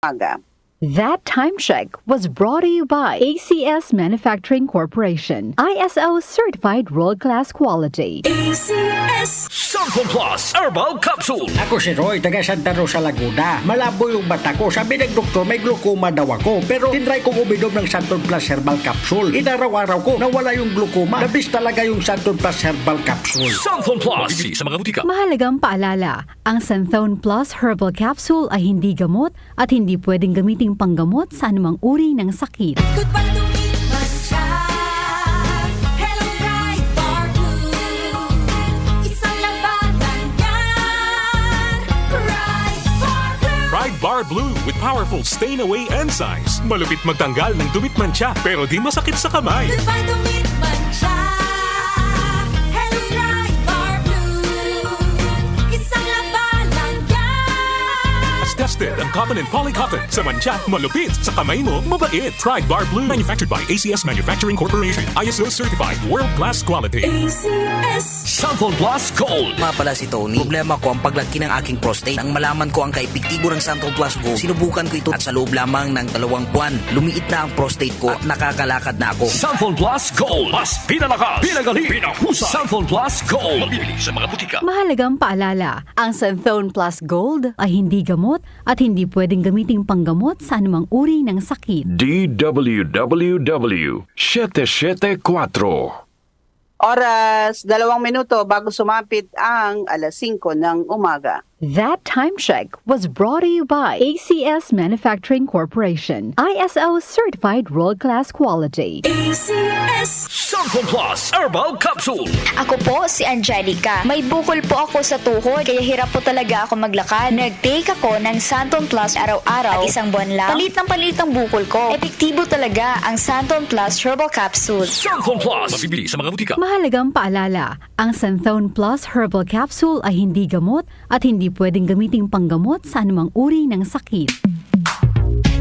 umaga. That time check was brought to you by ACS Manufacturing Corporation, ISO certified world-class quality. ACS Santon Plus Herbal Capsule. Ako si Roy, taga Santa Rosa, Laguna. Malabo yung mata ko. Sabi ng doktor, may glaucoma daw ako. Pero tinry kong uminom ng Santon Plus Herbal Capsule. Inaraw-araw ko, nawala yung glaucoma. Nabis talaga yung Santon Plus Herbal Capsule. Santon Plus. Mabibili sa mga butika. Mahalagang paalala, ang Santhone Plus Herbal Capsule ay hindi gamot at hindi pwedeng gamiting panggamot sa anumang uri ng sakit. Goodbye to me, Mancha. Hello, bright bar blue. Isang labanan yan. Bright bar blue. Pride Bar Blue with powerful stain-away enzymes. Malupit magtanggal ng dumit mancha pero di masakit sa kamay. Goodbye to me, Mancha. Hello, bright bar blue. Isang labanan yan. As tested ang cotton and polycotton sa mancha, malupit sa kamay mo, mabait. Pride Bar Blue, manufactured by ACS Manufacturing Corporation, ISO certified world-class quality. ACS. Santon Plus Gold. Nga pala si Tony. Problema ko ang paglaki ng aking prostate. Nang malaman ko ang kaepektibo ng Santon Plus Gold, sinubukan ko ito at sa loob lamang ng 2 buwan, lumiit na ang prostate ko at nakakalakad na ako. Santon Plus Gold. Mas pinalakas, pinagaling, pinahusay. Santon Plus Gold. Mabibili sa mga butika. Mahalagang paalala, ang Santhone Plus Gold ay hindi gamot at hindi pwedeng gamiting panggamot sa anumang uri ng sakit. DWWW 774. Oras, 2 minuto bago sumapit ang alas 5 ng umaga. That time check was brought to you by ACS Manufacturing Corporation, ISO certified world-class quality. ACS. Santon Plus Herbal Capsule. Ako po si Angelica. May bukol po ako sa tuhod kaya hirap po talaga ako maglakad. Nag-take ako ng Santon Plus araw-araw at 1 buwan lang. Palit ang bukol ko. Epektibo talaga ang Santon Plus Herbal Capsule. Santon Plus. Mabibili sa mga butika. Mahalagang paalala, ang Santhone Plus Herbal Capsule ay hindi gamot at hindi pwedeng gamiting panggamot sa anumang uri ng sakit.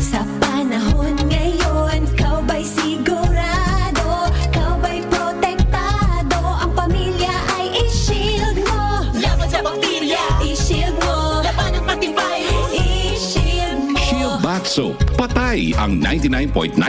Sa panahon ngayon, ikaw ba'y sigurado? Ikaw ba'y protektado? Ang pamilya ay i-shield mo. Laban sa bakterya, i-shield mo. Laban ng pati virus, i-shield mo. Shield Bath Soap. Patay ang 99.9%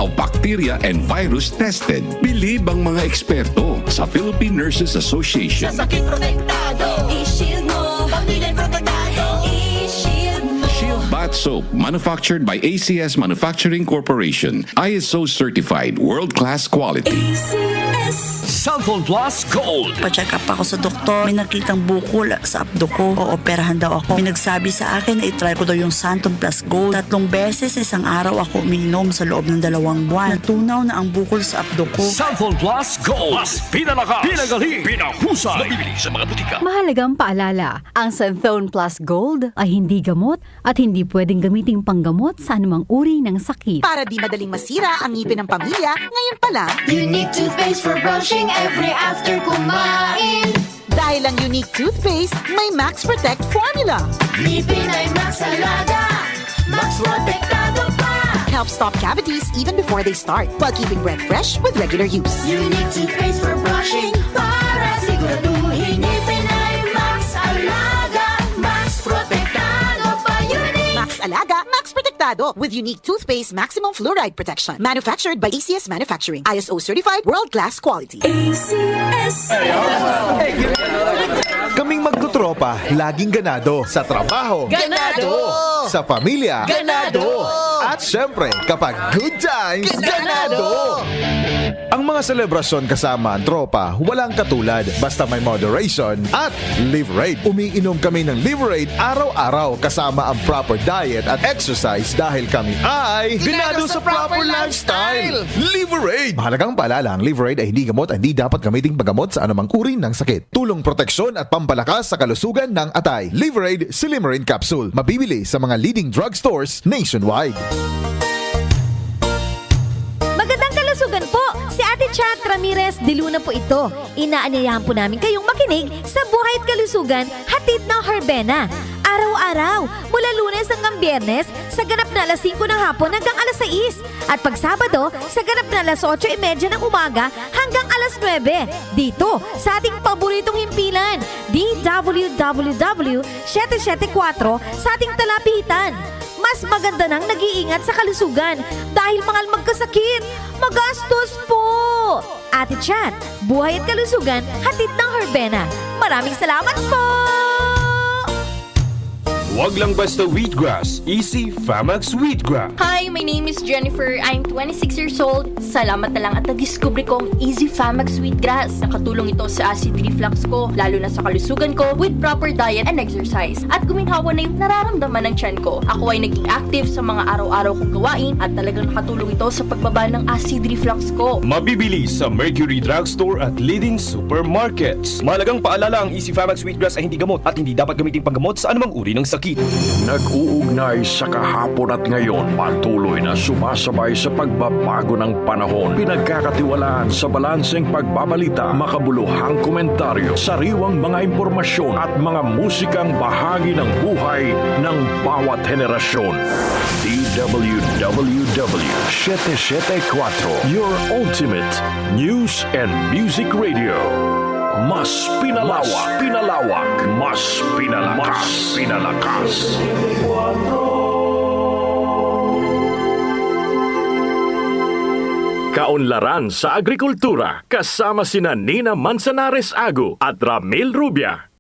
of bacteria and virus tested. Bilib ang mga eksperto sa Philippine Nurses Association. Sa sakit protektado, i-shield mo. Pamilya protektado, i-shield mo. Shield Bath Soap, manufactured by ACS Manufacturing Corporation, ISO certified world-class quality. ACS. Santon Plus Gold. Pa-check up ako sa doktor. May nakitang bukol sa abdo ko. Ooperahan daw ako. May nagsabi sa akin na itry ko daw yung Santon Plus Gold. 3 beses isang araw ako uminom sa loob ng 2 buwan. Natunaw na ang bukol sa abdo ko. Santon Plus Gold. Mas pinalakas, pinagaling, pinahusay. Mabibili sa mga butika. Mahalagang paalala, ang Santhone Plus Gold ay hindi gamot at hindi pwedeng gamiting panggamot sa anumang uri ng sakit. Para di madaling masira ang ngipin ng pamilya, ngayon pa lang, Unique toothpaste for brushing every after kumain. dahil ang unique toothpaste, may Max Protect formula. Ngipin ay Max Alaga, Max Protektado pa. Helps stop cavities even before they start, while keeping breath fresh with regular use. Unique toothpaste for brushing para siguraduhin ngipin ay Max Alaga, Max Protektado pa. Unique. Max Alaga, Max Protectado with unique toothpaste maximum fluoride protection. Manufactured by ACS Manufacturing, ISO certified world-class quality. ACS. Kaming magtutropa, laging ganado. Sa trabaho, Ganado! Sa pamilya, Ganado! At syempre, kapag good times, ganado! Ang mga selebrasyon kasama ang tropa, walang katulad. Basta may moderation at Liverade. Umiinom kami ng Liverade araw-araw kasama ang proper diet at exercise dahil kami ay ganado sa proper lifestyle. Liverade! Mahalagang paalala, ang Liverade ay hindi gamot at hindi dapat gamiting paggamot sa anumang uri ng sakit. Tulong proteksyon at pampalakas sa kalusugan ng atay. Liverade Silimarin Capsule. Mabibili sa mga leading drugstores nationwide. Magandang kalusugan po! Si Ate Chat Ramirez de Luna po ito. Inaanyayahan po namin kayong makinig sa Buhay at Kalusugan, hatid ng Herbena. Araw-araw, mula Lunes hanggang Biyernes, sa ganap na alas 5 ng hapon hanggang alas 6. At pag Sabado, sa ganap na alas 8:30 ng umaga hanggang alas 9. Dito, sa ating paboritong himpilan, DWWW 774 sa ating talapitan. mas maganda nang nag-iingat sa kalusugan dahil mahal magkasakit. Magastos po! Ate Chat, buhay at kalusugan, hatid ng Herbena. Maraming salamat po! Wag lang basta wheatgrass. Easy Famax Wheatgrass. Hi, my name is Jennifer. I'm 26 years old. Salamat na lang at na-discover ko ang Easy Famax Wheatgrass. Nakatulong ito sa acid reflux ko, lalo na sa kalusugan ko with proper diet and exercise. At guminhawa na yung nararamdaman ng tiyan ko. Ako ay naging active sa mga araw-araw kong gawain at talagang nakatulong ito sa pagbaba ng acid reflux ko. Mabibili sa Mercury Drugstore at leading supermarkets. Mahalagang paalala, ang Easy Famax Wheatgrass ay hindi gamot at hindi dapat gamitin panggamot sa anumang uri ng sakit. Nag-uugnay sa kahapon at ngayon, patuloy na sumasabay sa pagbabago ng panahon. Pinagkakatiwalaan sa balanseng pagbabalita, makabuluhang komentaryo, sariwang mga impormasyon at mga musikang bahagi ng buhay ng bawat henerasyon. DWWW 774, your ultimate news and music radio. Mas pinalawak, mas pinalakas. Kaunlaran sa agrikultura kasama sina Nina Manzanares Agu at Ramil Rubia.